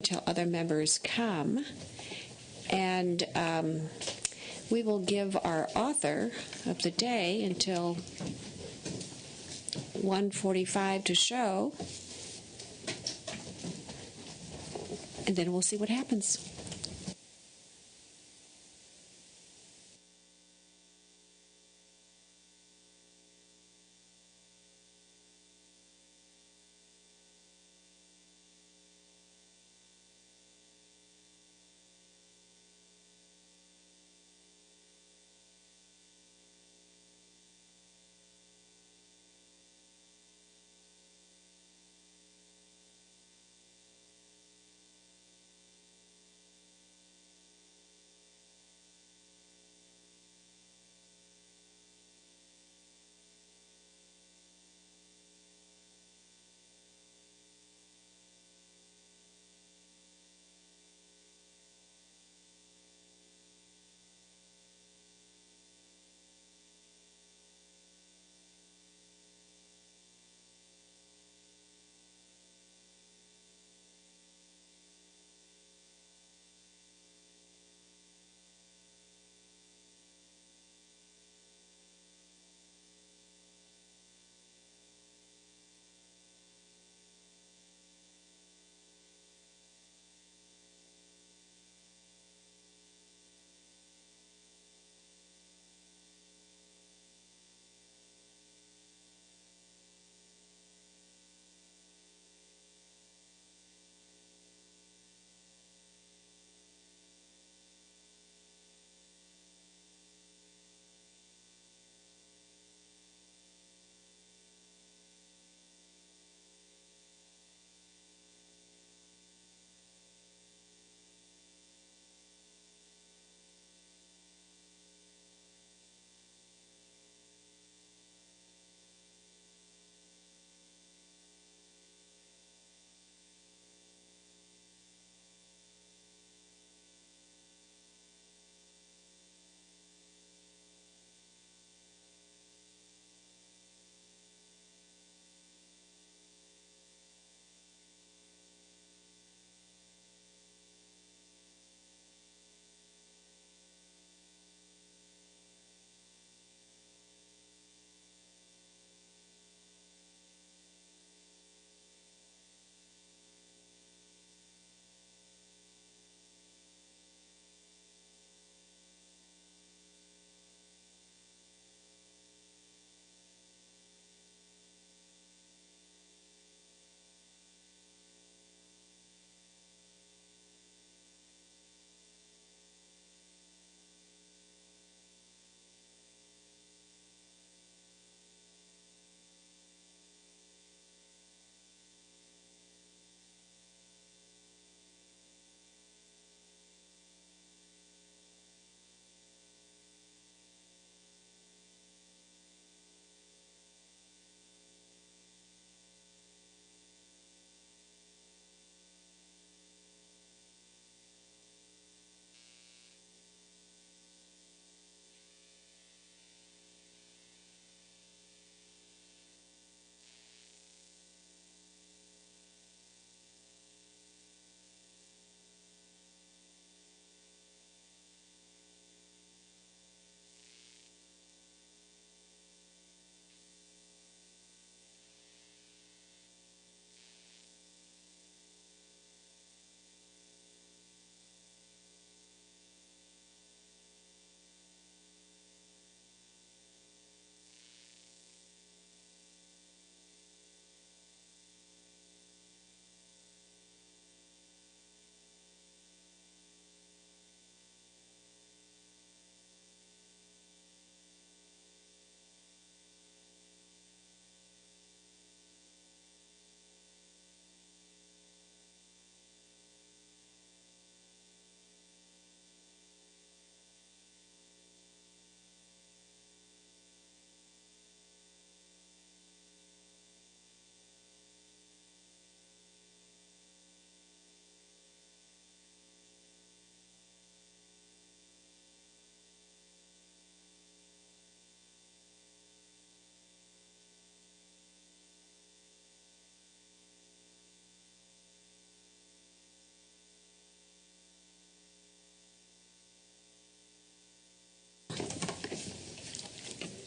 till other members come. And we will give our author of the day until 1:45 to show, and then we'll see what happens.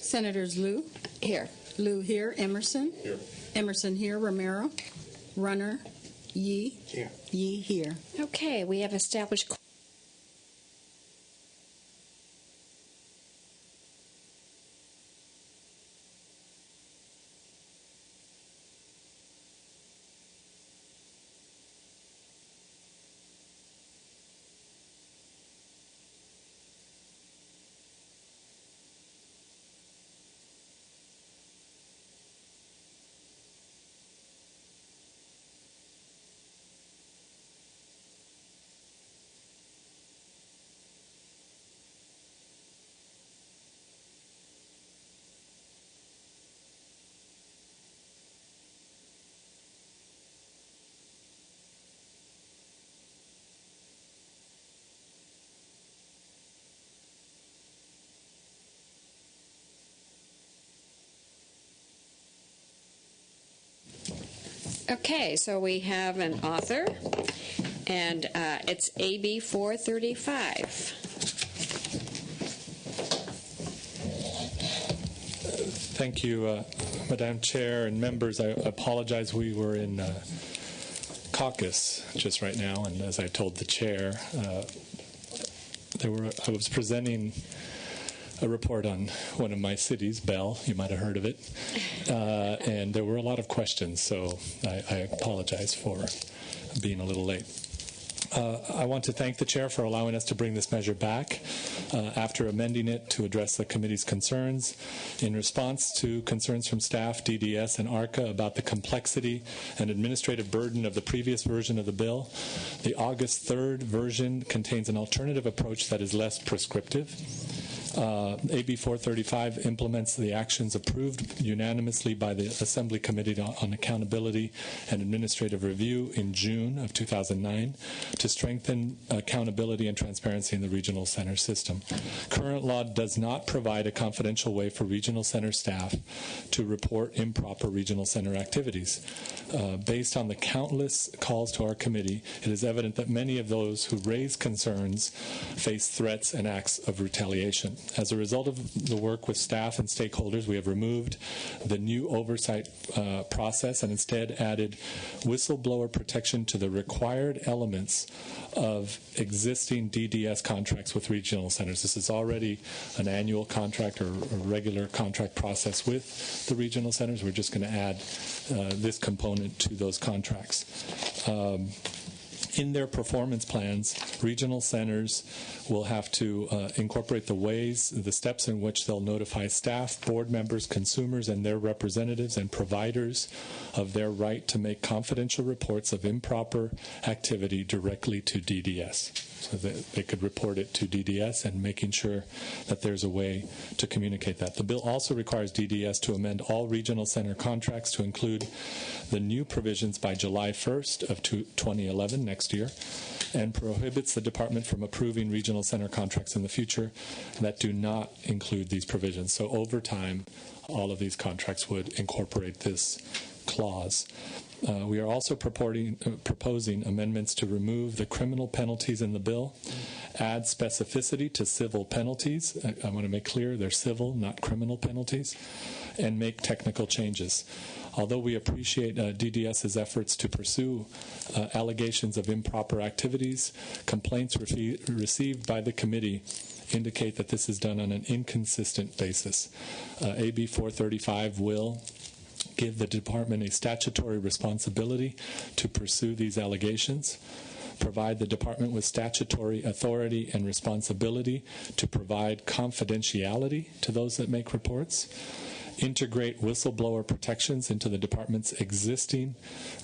Senators Lieu? Here. Lieu here. Emerson? Here. Emerson here. Romero? Runner? Yee? Here. Yee here. Okay, we have established. Okay, so we have an author, and it's AB 435. Thank you, Madam Chair and members. I apologize. We were in caucus just right now, and as I told the chair, I was presenting a report on one of my cities, Bell. You might have heard of it. And there were a lot of questions, so I apologize for being a little late. I want to thank the chair for allowing us to bring this measure back after amending it to address the committee's concerns in response to concerns from staff, DDS, and ARCA about the complexity and administrative burden of the previous version of the bill. The August 3rd version contains an alternative approach that is less prescriptive. AB 435 implements the actions approved unanimously by the Assembly Committee on Accountability and Administrative Review in June of 2009 to strengthen accountability and transparency in the regional center system. Current law does not provide a confidential way for regional center staff to report improper regional center activities. Based on the countless calls to our committee, it is evident that many of those who raise concerns face threats and acts of retaliation. As a result of the work with staff and stakeholders, we have removed the new oversight process and instead added whistleblower protection to the required elements of existing DDS contracts with regional centers. This is already an annual contract or a regular contract process with the regional centers. We're just going to add this component to those contracts. In their performance plans, regional centers will have to incorporate the steps in which they'll notify staff, board members, consumers, and their representatives and providers of their right to make confidential reports of improper activity directly to DDS. So that they could report it to DDS and making sure that there's a way to communicate that. The bill also requires DDS to amend all regional center contracts to include the new provisions by July 1st of 2011, next year, and prohibits the department from approving regional center contracts in the future that do not include these provisions. So over time, all of these contracts would incorporate this clause. We are also proposing amendments to remove the criminal penalties in the bill, add specificity to civil penalties. I want to make clear they're civil, not criminal penalties, and make technical changes. Although we appreciate DDS's efforts to pursue allegations of improper activities, complaints received by the committee indicate that this is done on an inconsistent basis. AB 435 will give the department a statutory responsibility to pursue these allegations, provide the department with statutory authority and responsibility to provide confidentiality to those that make reports, integrate whistleblower protections into the department's existing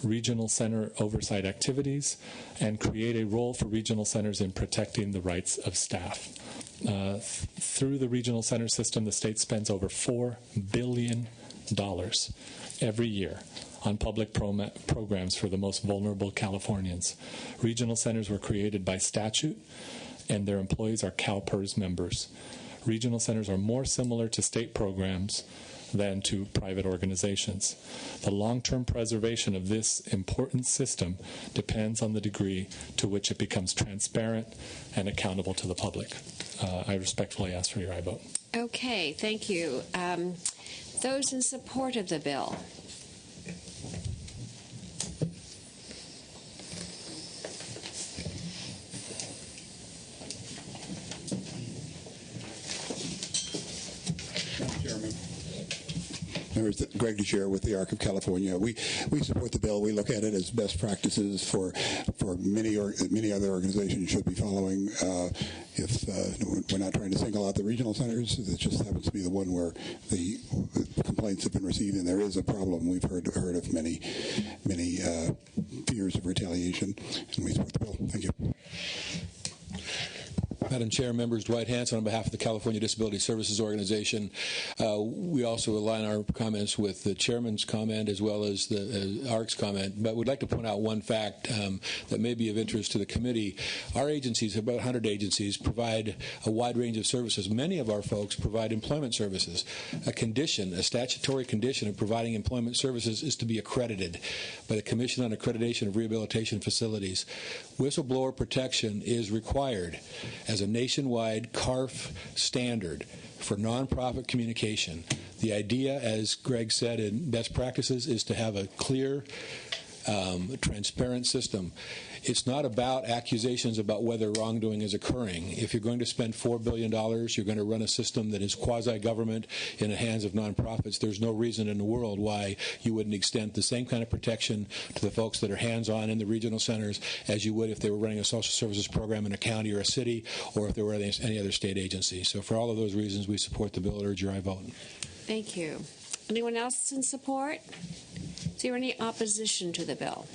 regional center oversight activities, and create a role for regional centers in protecting the rights of staff. Through the regional center system, the state spends over $4 billion every year on public programs for the most vulnerable Californians. Regional centers were created by statute, and their employees are CalPERS members. Regional centers are more similar to state programs than to private organizations. The long-term preservation of this important system depends on the degree to which it becomes transparent and accountable to the public. I respectfully ask for your aye vote. Okay, thank you. Those in support of the bill? Members, Greg DeShare with the ARC of California. We support the bill. We look at it as best practices for many other organizations should be following. We're not trying to single out the regional centers. It just happens to be the one where the complaints have been received, and there is a problem. We've heard of many fears of retaliation, and we support the bill. Thank you. Madam Chair, members, Dwight Hanson on behalf of the California Disability Services Organization. We also align our comments with the chairman's comment as well as the ARC's comment, but we'd like to point out one fact that may be of interest to the committee. Our agencies, about 100 agencies, provide a wide range of services. Many of our folks provide employment services. A statutory condition of providing employment services is to be accredited by the Commission on Accreditation of Rehabilitation Facilities. Whistleblower protection is required as a nationwide CARF standard for nonprofit communication. The idea, as Greg said in best practices, is to have a clear, transparent system. It's not about accusations about whether wrongdoing is occurring. If you're going to spend $4 billion, you're going to run a system that is quasi-government in the hands of nonprofits. There's no reason in the world why you wouldn't extend the same kind of protection to the folks that are hands-on in the regional centers as you would if they were running a social services program in a county or a city, or if there were any other state agency. So for all of those reasons, we support the bill and urge your aye vote. Thank you. Anyone else in support? Is there any opposition to the bill?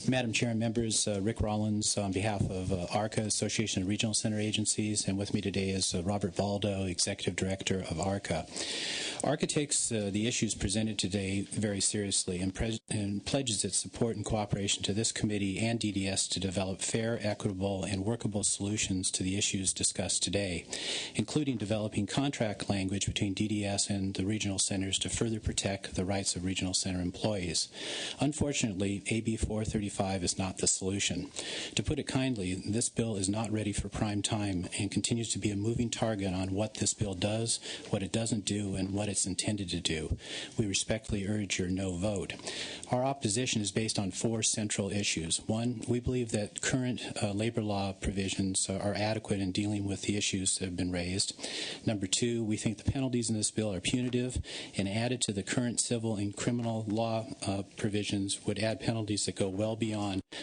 Madam Chair and members, Rick Rollins on behalf of ARCA, Association of Regional Center Agencies, and with me today is Robert Valdo, Executive Director of ARCA. ARCA takes the issues presented today very seriously and pledges its support and cooperation to this committee and DDS to develop fair, equitable, and workable solutions to the issues discussed today, including developing contract language between DDS and the regional centers to further protect the rights of regional center employees. Unfortunately, AB 435 is not the solution. To put it kindly, this bill is not ready for prime time and continues to be a moving target on what this bill does, what it doesn't do, and what it's intended to do. We respectfully urge your no vote. Our opposition is based on 4 central issues. 1, we believe that current labor law provisions are adequate in dealing with the issues that have been raised. Number 2, we think the penalties in this bill are punitive and added to the current civil and criminal law provisions would add penalties that go well beyond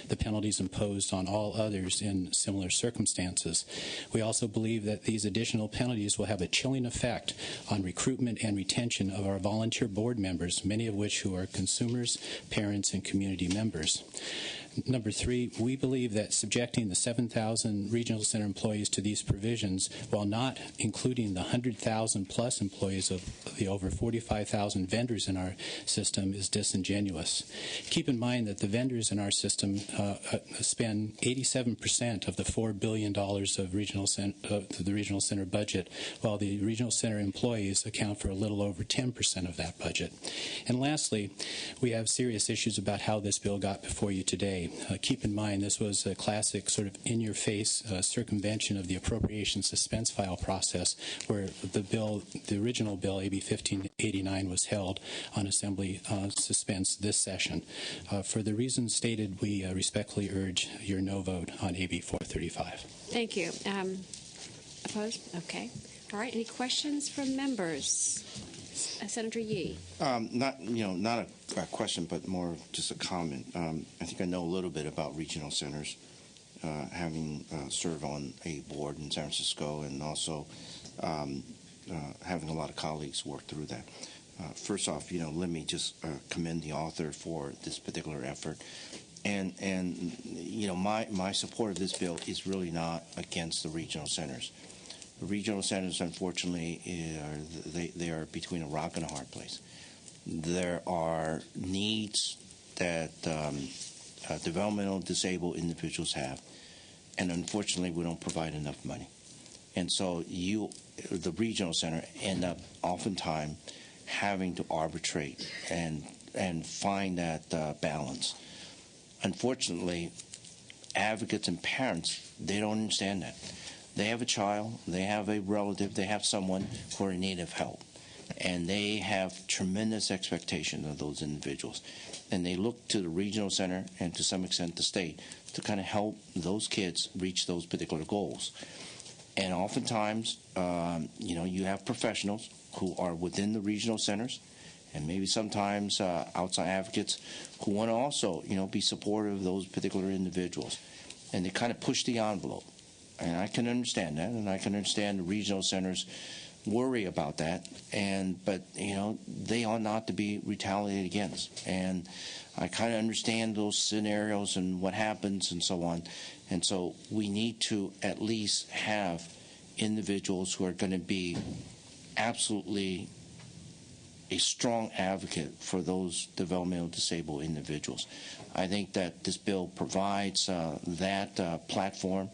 the penalties imposed on all others in similar circumstances. We also believe that these additional penalties will have a chilling effect on recruitment and retention of our volunteer board members, many of which who are consumers, parents, and community members. Number 3, we believe that subjecting the 7,000 regional center employees to these provisions, while not including the 100,000 plus employees of the over 45,000 vendors in our system, is disingenuous. Keep in mind that the vendors in our system spend 87% of the $4 billion of the regional center budget, while the regional center employees account for a little over 10% of that budget. And lastly, we have serious issues about how this bill got before you today. Keep in mind this was a classic sort of in-your-face circumvention of the appropriation suspense file process where the original bill, AB 1589, was held on assembly suspense this session. For the reasons stated, we respectfully urge your no vote on AB 435. Thank you. Opposed? Okay. All right. Any questions from members? Senator Yee. Not a question, but more just a comment. I think I know a little bit about regional centers, having served on a board in San Francisco, and also having a lot of colleagues work through that. First off, let me just commend the author for this particular effort. And my support of this bill is really not against the regional centers. The regional centers, unfortunately, they are between a rock and a hard place. there are needs that developmental disabled individuals have, and unfortunately, we don't provide enough money. And so the regional center, end up oftentimes having to arbitrate and find that balance. Unfortunately, advocates and parents, they don't understand that. They have a child, they have a relative, they have someone who are in need of help, and they have tremendous expectations of those individuals. And they look to the regional center and to some extent the state to kind of help those kids reach those particular goals. And oftentimes, you have professionals who are within the regional centers, and maybe sometimes outside advocates who want to also, be supportive of those particular individuals. And they kind of push the envelope. And I can understand that, and I can understand the regional centers worry about that. But they ought not to be retaliated against. And I kind of understand those scenarios and what happens and so on. And so we need to at least have individuals who are going to be absolutely a strong advocate for those developmentally disabled individuals. I think that this bill provides that platform.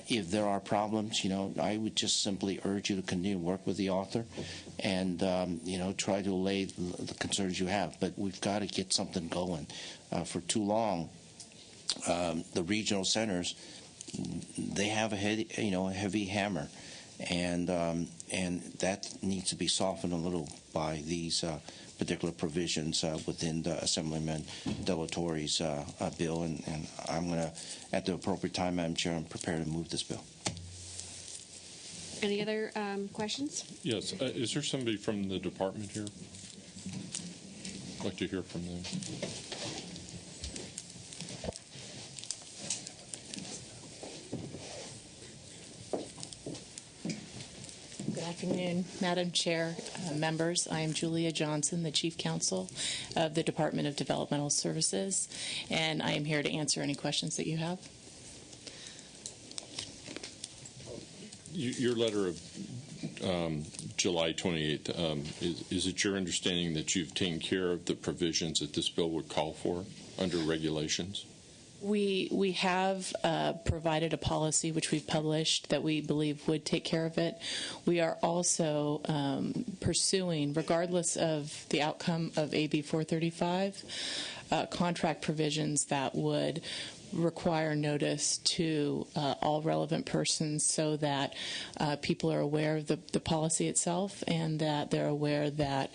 If there are problems, I would just simply urge you to continue to work with the author and, try to allay the concerns you have. But we've got to get something going. For too long, the regional centers, they have a heavy hammer, and that needs to be softened a little by these particular provisions within the Assemblyman Delatore's bill, and I'm going to, at the appropriate time, Madam Chair, I'm prepared to move this bill. Any other questions? Yes. Is there somebody from the department here? I'd like to hear from them. Good afternoon, Madam Chair, members. I am Julia Johnson, the Chief Counsel of the Department of Developmental Services, and I am here to answer any questions that you have. Your letter of July 28th, is it your understanding that you've taken care of the provisions that this bill would call for under regulations? We have provided a policy which we've published that we believe would take care of it. We are also pursuing, regardless of the outcome of AB 435, contract provisions that would require notice to all relevant persons so that people are aware of the policy itself and that they're aware that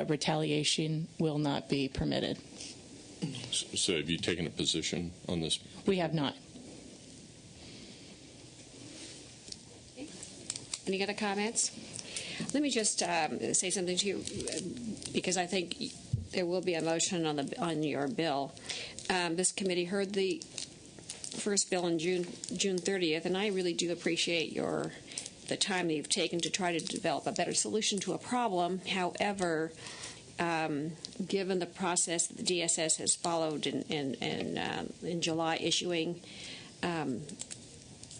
retaliation will not be permitted. So have you taken a position on this? We have not. Any other comments? Let me just say something to you, because I think there will be a motion on your bill. This committee heard the first bill on June 30th, and I really do appreciate the time that you've taken to try to develop a better solution to a problem. However, given the process that the DSS has followed in July, issuing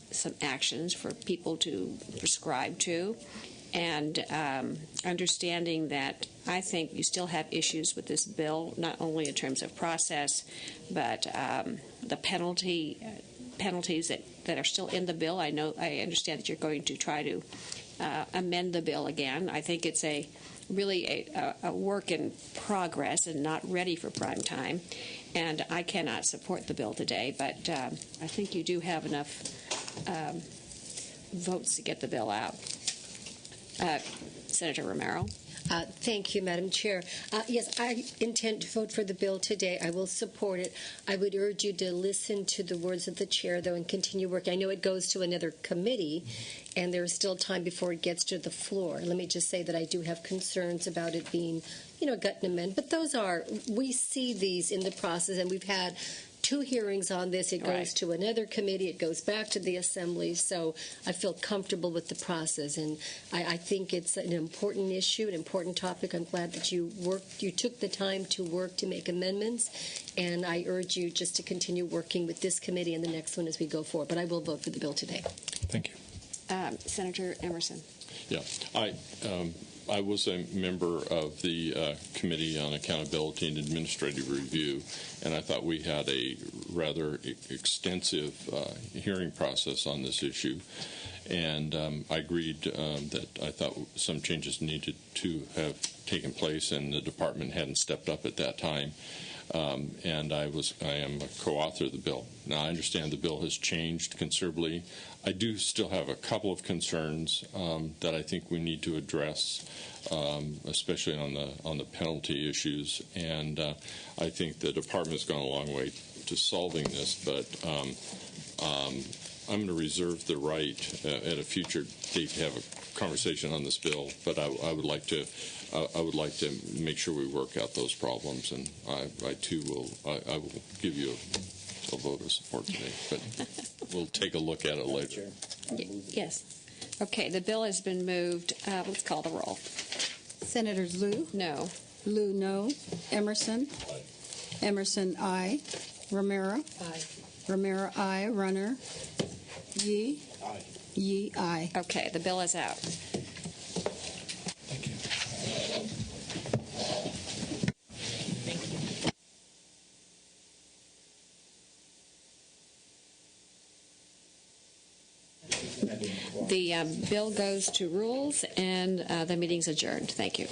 some actions for people to prescribe to, and understanding that I think you still have issues with this bill, not only in terms of process, but the penalties that are still in the bill. I understand that you're going to try to amend the bill again. I think it's really a work in progress and not ready for prime time, and I cannot support the bill today, but I think you do have enough votes to get the bill out. Senator Romero. Thank you, Madam Chair. Yes, I intend to vote for the bill today. I will support it. I would urge you to listen to the words of the chair, though, and continue working. I know it goes to another committee, and there is still time before it gets to the floor. Let me just say that I do have concerns about it being, a gut and amend. But we see these in the process, and we've had 2 hearings on this. It goes to another committee. It goes back to the Assembly. So I feel comfortable with the process, and I think it's an important issue, an important topic. I'm glad that you took the time to work to make amendments, and I urge you just to continue working with this committee and the next one as we go forward. But I will vote for the bill today. Thank you. Senator Emerson. Yeah, I was a member of the Committee on Accountability and Administrative Review, and I thought we had a rather extensive hearing process on this issue. And I agreed that I thought some changes needed to have taken place, and the department hadn't stepped up at that time. And I am a co-author of the bill. Now, I understand the bill has changed considerably. I do still have a couple of concerns that I think we need to address, especially on the penalty issues. And I think the department has gone a long way to solving this, but I'm going to reserve the right at a future date to have a conversation on this bill. But I would like to make sure we work out those problems, and I too will give you a vote of support today. But we'll take a look at it later. Yes. Okay, the bill has been moved. Let's call the roll. Senators Lou? No. Lou, no. Emerson? Emerson, aye. Romero? Aye. Romero, aye. Runner? Yee? Aye. Yee, aye. Okay, the bill is out. The bill goes to rules, and the meeting's adjourned. Thank you.